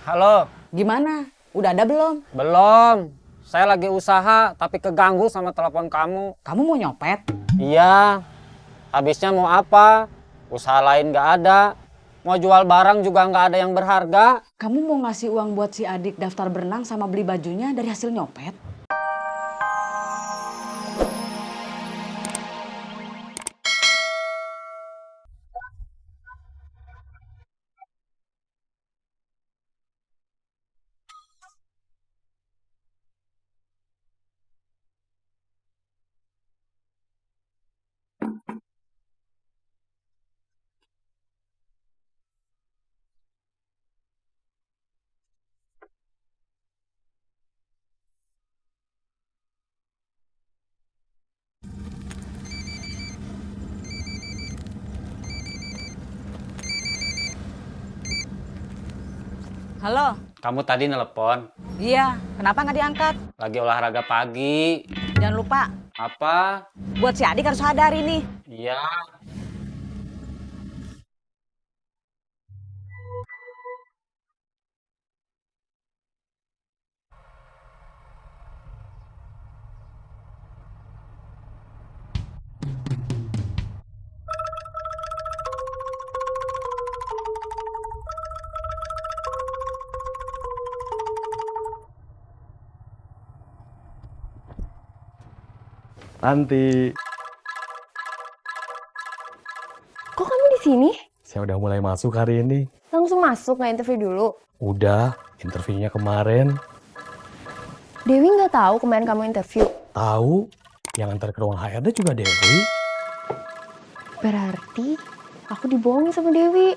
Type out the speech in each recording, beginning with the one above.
Halo. Gimana? Udah ada belum? Belum. Saya lagi usaha, tapi keganggu sama telepon kamu. Kamu mau nyopet? Iya. Habisnya mau apa? Usaha lain nggak ada. Mau jual barang juga nggak ada yang berharga. Kamu mau ngasih uang buat si adik daftar berenang sama beli bajunya dari hasil nyopet? Halo? Kamu tadi nelpon. Iya, kenapa nggak diangkat? Lagi olahraga pagi. Jangan lupa, Apa? buat si adik harus sadar ini. Iya. Nanti Kok kamu di sini? saya udah mulai masuk hari ini. Langsung masuk nggak interview dulu? Udah, interviewnya kemarin. Dewi nggak tahu kemarin kamu interview. Tahu, yang antar ke ruang HRD juga Dewi. Berarti aku dibohongin sama Dewi.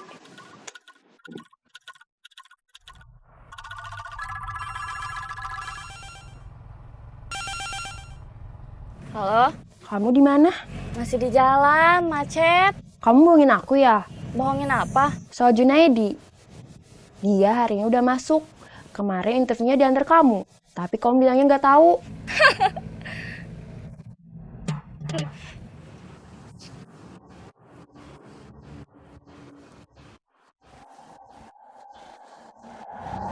Halo, kamu di mana? Masih di jalan, macet. Kamu bohongin aku ya? Bohongin apa? Soal Junaidi. Dia hari ini udah masuk. Kemarin interviewnya diantar kamu. Tapi kamu bilangnya nggak tahu.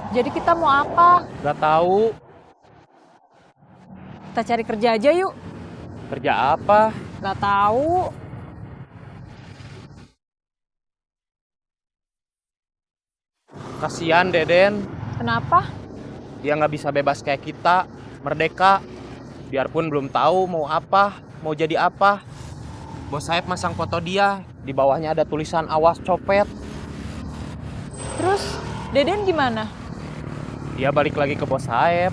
Jadi kita mau apa? Gak tahu Kita cari kerja aja yuk. kerja apa. Gak tahu. Kasian Deden, Kenapa? dia nggak bisa bebas kayak kita, merdeka. Biarpun belum tahu mau apa, mau jadi apa. Bos Saeb masang foto dia, di bawahnya ada tulisan awas copet. Terus Deden gimana? Dia balik lagi ke bos Saeb.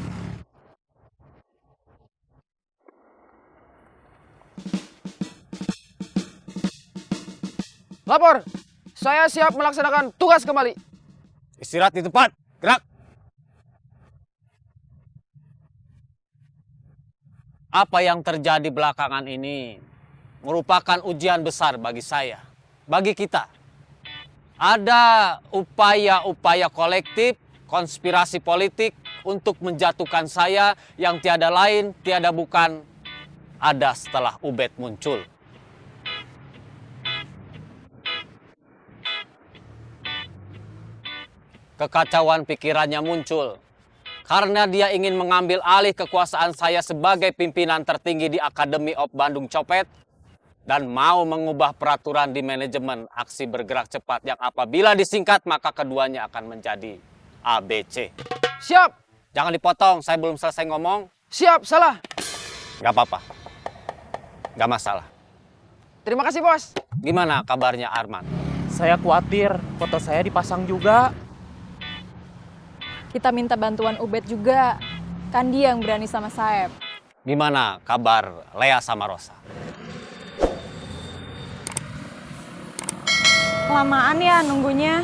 Lapor, saya siap melaksanakan tugas kembali. Istirahat di tempat. Gerak. Apa yang terjadi belakangan ini merupakan ujian besar bagi saya, bagi kita. Ada upaya-upaya kolektif, konspirasi politik untuk menjatuhkan saya yang tiada lain, tiada bukan ada setelah Ubed muncul. Kekacauan pikirannya muncul karena dia ingin mengambil alih kekuasaan saya sebagai pimpinan tertinggi di Akademi of Bandung Copet dan mau mengubah peraturan di manajemen aksi bergerak cepat yang apabila disingkat maka keduanya akan menjadi ABC. Siap, Jangan dipotong, saya belum selesai ngomong. siap, salah. Gak apa-apa, gak masalah. Terima kasih, Bos. Gimana kabarnya Arman? Saya khawatir foto saya dipasang juga. Kita minta bantuan Ubed juga. Kan dia yang berani sama Saeb. Gimana kabar Lea sama Rosa? Kelamaan ya nunggunya.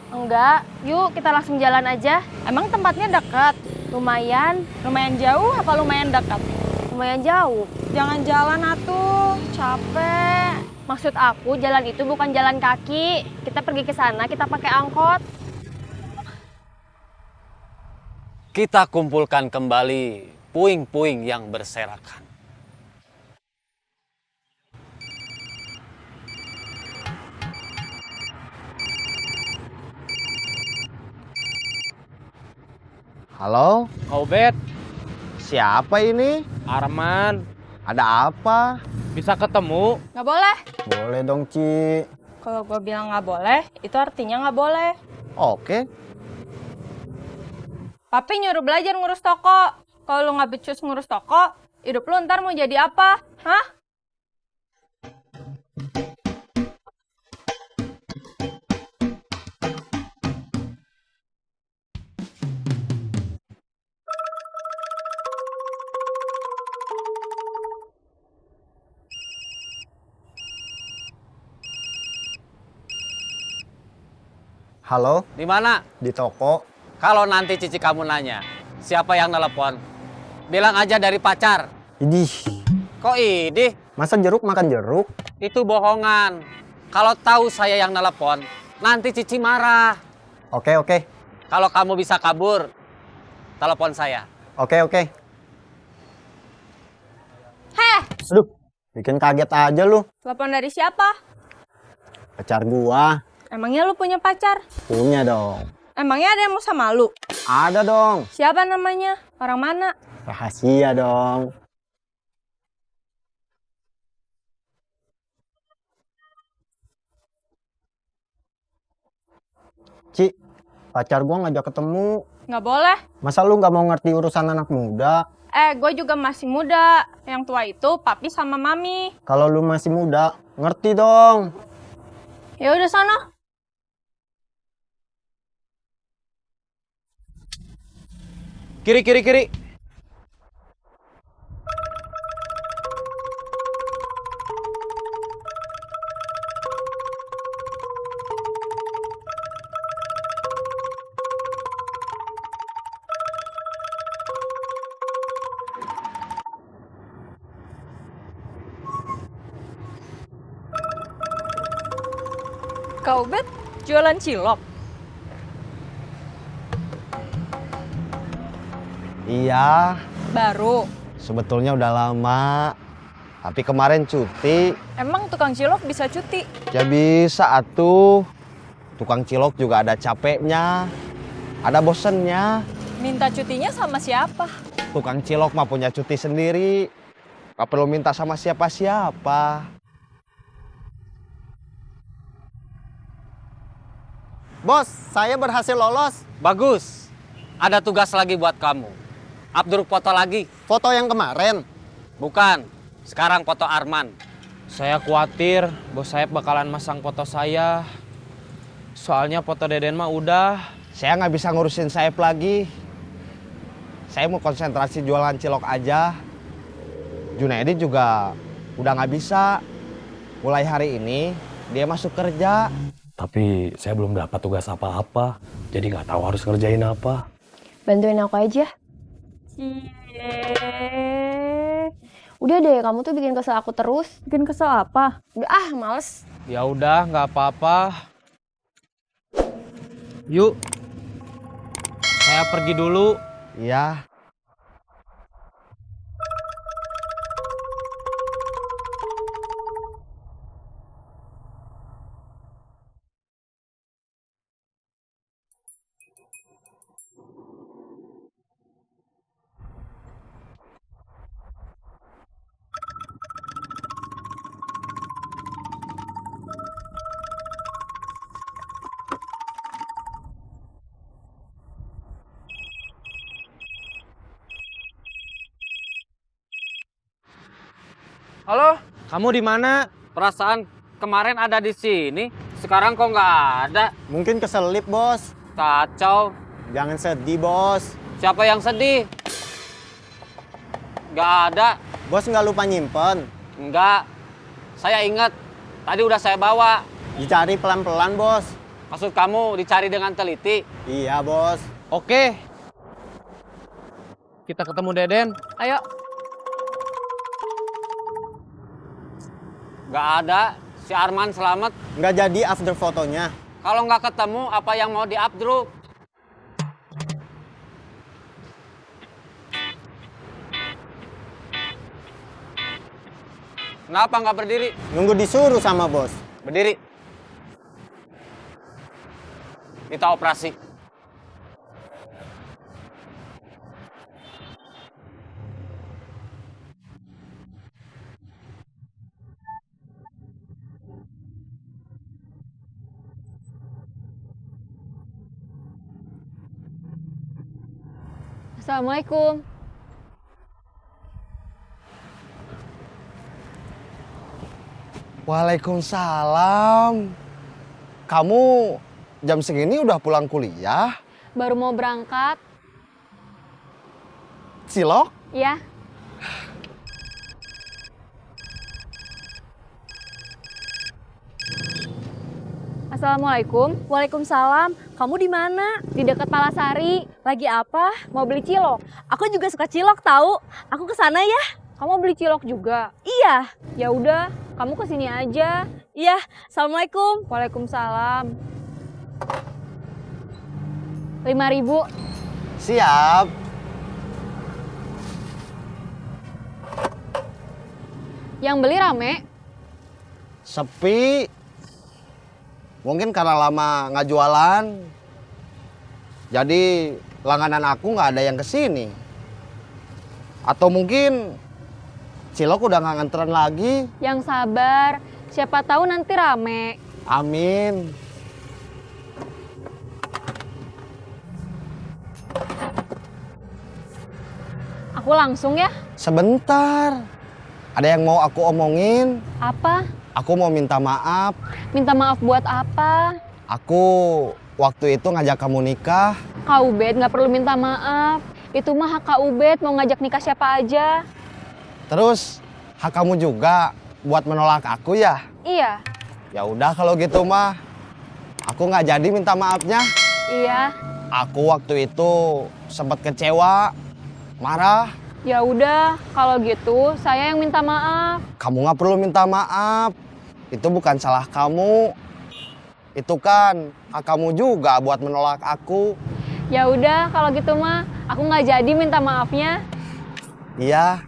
Enggak, yuk kita langsung jalan aja. Emang tempatnya dekat? Lumayan, Lumayan jauh apa lumayan dekat? lumayan jauh. Jangan jalan atuh, capek. Maksud aku jalan itu bukan jalan kaki. Kita pergi ke sana, kita pakai angkot. Kita kumpulkan kembali puing-puing yang berserakan. Halo, Kau Bet, siapa ini? Arman, Ada apa? bisa ketemu? Nggak boleh. Boleh dong, Ci. Kalau gue bilang nggak boleh, itu artinya nggak boleh. Oke. Papi nyuruh belajar ngurus toko. Kalau lu nggak becus ngurus toko, hidup lu ntar mau jadi apa? Hah? Halo, Di mana? di toko. Kalau nanti cici kamu nanya, siapa yang telepon? Bilang aja dari pacar. Idih, Kok idih? masa jeruk makan jeruk? Itu bohongan. Kalau tahu saya yang telepon, nanti cici marah. Oke, oke. Kalau kamu bisa kabur, telepon saya. Oke, oke. Heh, Aduh, bikin kaget aja lu. telepon dari siapa? Pacar gua. Emangnya lu punya pacar? Punya dong. Emangnya ada yang mau sama lu? Ada dong. Siapa namanya? Orang mana? Rahasia dong. Ci, pacar gua ngajak ketemu. Nggak boleh. Masa lu nggak mau ngerti urusan anak muda? Gue juga masih muda. Yang tua itu papi sama mami. Kalau lu masih muda, ngerti dong. Ya udah sana. Kiri, kiri, kiri. Kau Bet jualan cilok. Iya, Baru. sebetulnya udah lama. Tapi kemarin cuti. Emang tukang cilok bisa cuti? Ya bisa atuh. Tukang cilok juga ada capeknya. Ada bosennya. Minta cutinya sama siapa? Tukang cilok mah punya cuti sendiri. Gak perlu minta sama siapa-siapa. Bos, saya berhasil lolos. Bagus. Ada tugas lagi buat kamu. Abdur foto lagi. Foto yang kemarin. Bukan. Sekarang foto Arman. Saya khawatir Bos Saeb bakalan masang foto saya. Soalnya foto Deden mah udah. Saya nggak bisa ngurusin Saeb lagi. Saya mau konsentrasi jualan cilok aja. Junaidi juga udah nggak bisa. Mulai hari ini dia masuk kerja. Tapi saya belum dapat tugas apa-apa, jadi nggak tahu harus ngerjain apa. Bantuin aku aja. Udah deh, kamu tuh bikin kesel aku terus. Bikin kesel apa? Udah males. Ya udah, nggak apa-apa. Yuk. Saya pergi dulu. Iya. Halo? Kamu di mana? Perasaan kemarin ada di sini, sekarang kok nggak ada. Mungkin keselip, bos. Kacau. Jangan sedih, bos. Siapa yang sedih? Nggak ada. Bos nggak lupa nyimpen. Nggak. Saya ingat. Tadi udah saya bawa. Dicari pelan-pelan, bos. Maksud kamu dicari dengan teliti? Iya, bos. Oke. Kita ketemu Deden. Ayo. Nggak ada. Si Arman selamat. Nggak jadi after fotonya. Kalau nggak ketemu, apa yang mau di-updrop? Kenapa nggak berdiri? Nunggu disuruh sama bos. Berdiri. Kita operasi. Assalamualaikum. Waalaikumsalam. Kamu jam segini udah pulang kuliah? Baru mau berangkat. Cilok? Ya. Assalamualaikum. Waalaikumsalam. Kamu di mana? Di dekat Palasari. Lagi apa? Mau beli cilok. Aku juga suka cilok tahu. Aku ke sana ya. Kamu beli cilok juga? Iya. Ya udah, kamu kesini aja. Iya. Assalamualaikum. Waalaikumsalam. 5.000. Siap. Yang beli rame. Sepi. Mungkin karena lama nggak jualan. Jadi langganan aku nggak ada yang kesini. Atau mungkin cilok udah nggak nganteran lagi. Yang sabar. Siapa tahu nanti rame. Amin. Aku langsung ya. Sebentar. Ada yang mau aku omongin. Apa? Aku mau minta maaf. Minta maaf buat apa? Aku waktu itu ngajak kamu nikah. Kak Ubed nggak perlu minta maaf. Itu mah hak Kak Ubed mau ngajak nikah siapa aja. Terus hak kamu juga buat menolak aku ya? Iya. Ya udah kalau gitu mah. Aku nggak jadi minta maafnya. Iya. Aku waktu itu sempat kecewa, marah. Ya udah, kalau gitu saya yang minta maaf. Kamu nggak perlu minta maaf. Itu bukan salah kamu. Itu kan hak kamu juga buat menolak aku. Ya udah, kalau gitu mah aku nggak jadi minta maafnya. Iya.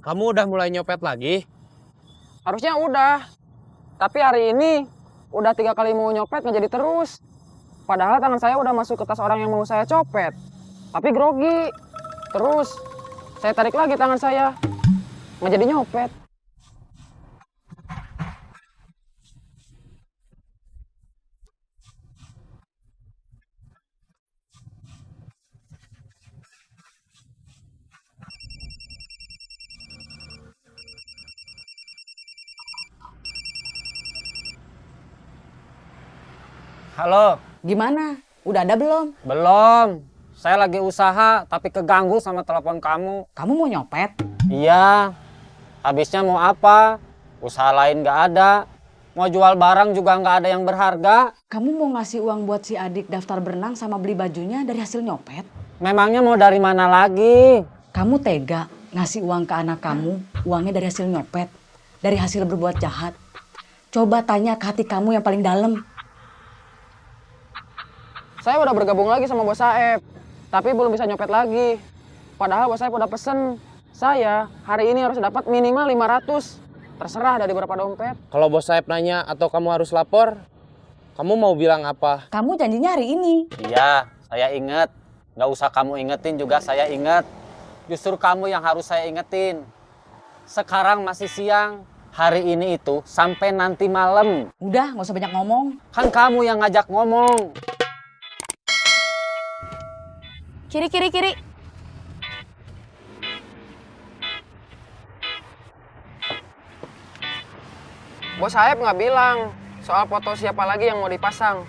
Kamu udah mulai nyopet lagi? Harusnya udah. Tapi hari ini udah 3 kali mau nyopet nggak jadi terus. Padahal tangan saya udah masuk ke tas orang yang mau saya copet. Tapi grogi. Terus saya tarik lagi tangan saya. Nggak jadi nyopet. Halo, Gimana? Udah ada belum? belum. Saya lagi usaha tapi keganggu sama telepon kamu. Kamu mau nyopet? Iya, habisnya mau apa? Usaha lain nggak ada. Mau jual barang juga nggak ada yang berharga. Kamu mau ngasih uang buat si adik daftar berenang sama beli bajunya dari hasil nyopet? Memangnya mau dari mana lagi? Kamu tega ngasih uang ke anak kamu, uangnya dari hasil nyopet, dari hasil berbuat jahat. Coba tanya ke hati kamu yang paling dalam. Saya udah bergabung lagi sama Bos Saeb. Tapi belum bisa nyopet lagi. Padahal Bos Saeb udah pesen. Saya hari ini harus dapat minimal 500. Terserah dari berapa dompet. Kalau bos Saeb nanya atau kamu harus lapor, kamu mau bilang apa? Kamu janjinya hari ini. Iya, saya ingat. Nggak usah kamu ingetin juga saya ingat. Justru kamu yang harus saya ingetin. Sekarang masih siang. Hari ini itu sampai nanti malam. Udah, nggak usah banyak ngomong. Kan kamu yang ngajak ngomong. Kiri, kiri, kiri. Bos Saeb nggak bilang soal foto siapa lagi yang mau dipasang.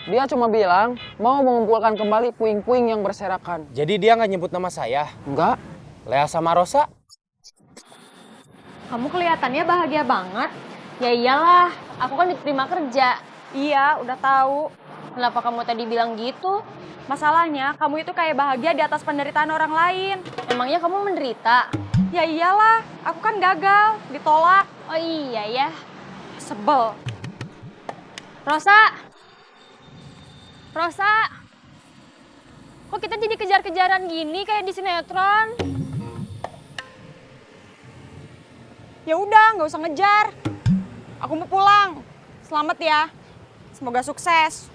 Dia cuma bilang mau mengumpulkan kembali puing-puing yang berserakan. Jadi dia nggak nyebut nama saya? Enggak. Lea sama Rosa? Kamu kelihatannya bahagia banget. Ya iyalah, aku kan diterima kerja. Iya, udah tahu. Kenapa kamu tadi bilang gitu? Masalahnya, kamu itu kayak bahagia di atas penderitaan orang lain. Emangnya kamu menderita? Ya iyalah, aku kan gagal, ditolak. Oh iya ya. Sebel. Rosa! Rosa! Kok kita jadi kejar-kejaran gini kayak di sinetron? Ya udah, nggak usah ngejar. Aku mau pulang. Selamat ya. Semoga sukses.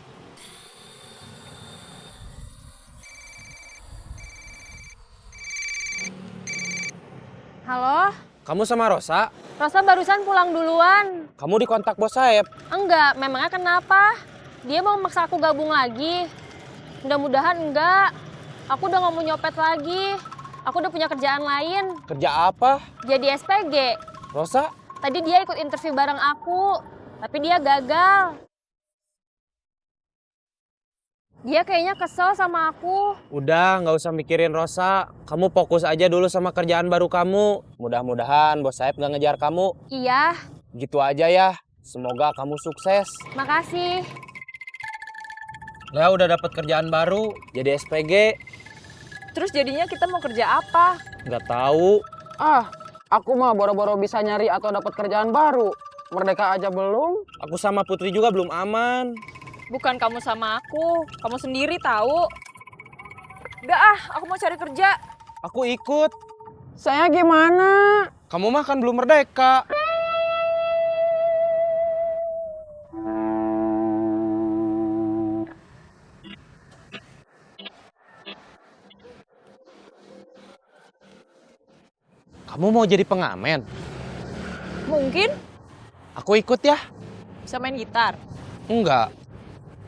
Halo? Kamu sama Rosa? Rosa barusan pulang duluan. Kamu dikontak bos Saeb. Enggak, memangnya kenapa? Dia mau maksa aku gabung lagi. Mudah-mudahan enggak. Aku udah nggak mau nyopet lagi. Aku udah punya kerjaan lain. Kerja apa? Jadi SPG. Rosa? Tadi dia ikut interview bareng aku, tapi dia gagal. Dia kayaknya kesel sama aku. Udah, nggak usah mikirin Rosa. Kamu fokus aja dulu sama kerjaan baru kamu. Mudah-mudahan bos Saeb nggak ngejar kamu. Iya, Gitu aja ya. Semoga kamu sukses. makasih. Lea udah dapat kerjaan baru, jadi SPG. Terus jadinya kita mau kerja apa? Nggak tahu. Ah, aku mah boro-boro bisa nyari atau dapat kerjaan baru. Merdeka aja belum. Aku sama Putri juga belum aman. Bukan kamu sama aku, kamu sendiri tahu. Udah ah, aku mau cari kerja. Aku ikut. Saya gimana? Kamu mah kan belum merdeka. Kamu mau jadi pengamen? Mungkin Aku ikut ya? bisa main gitar, Enggak.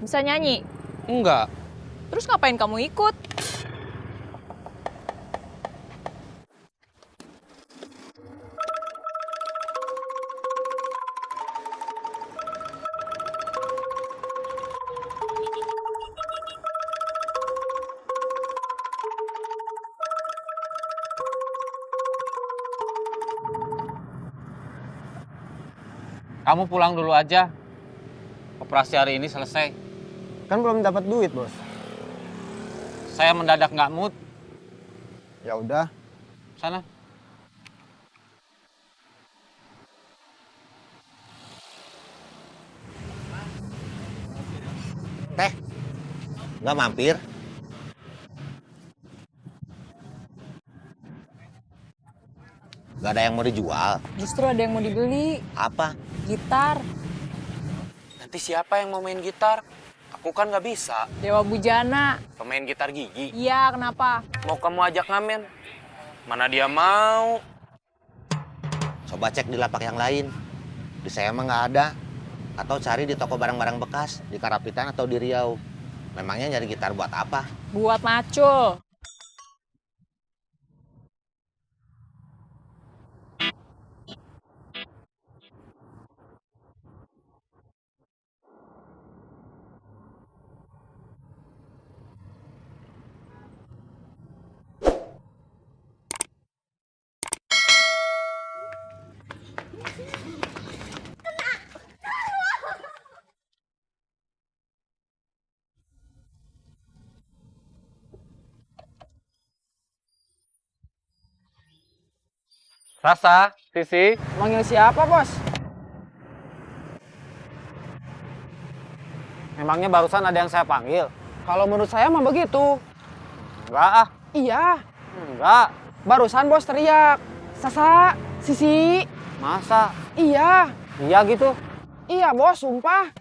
bisa nyanyi. Enggak. Terus ngapain kamu ikut? Kamu pulang dulu aja. Operasi hari ini selesai. Kan belum dapat duit, Bos. Saya mendadak nggak mood. Ya udah. Sana. Teh, nggak mampir? Nggak ada yang mau dijual? Justru ada yang mau dibeli, Apa? gitar. Nanti siapa yang mau main gitar? Aku kan nggak bisa. Dewa Bujana. Pemain gitar gigi. Iya, kenapa? Mau kamu ajak ngamen? Mana dia mau? Coba cek di lapak yang lain. Di saya mah nggak ada. Atau cari di toko barang-barang bekas, di Karapitan atau di Riau. Memangnya nyari gitar buat apa? Buat macul. Rasa, Sisi. Manggil siapa, Bos? Memangnya barusan ada yang saya panggil? Kalau menurut saya mah begitu. Enggak ah. Iya, Enggak. barusan Bos teriak. Sasa, Sisi. Masa? Iya, Iya gitu. iya Bos, sumpah.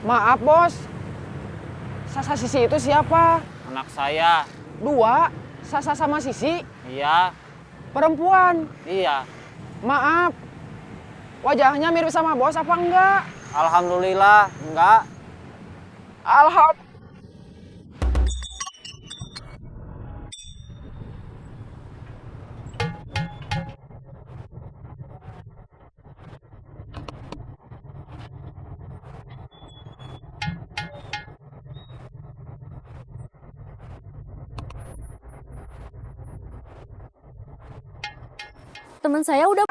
Maaf, Bos. Sasa Sisi itu siapa? Anak saya. Dua, Sasa sama Sisi. Iya. Perempuan. Iya. Maaf. Wajahnya mirip sama Bos apa enggak? Alhamdulillah, enggak. Alhamdulillah. Teman saya udah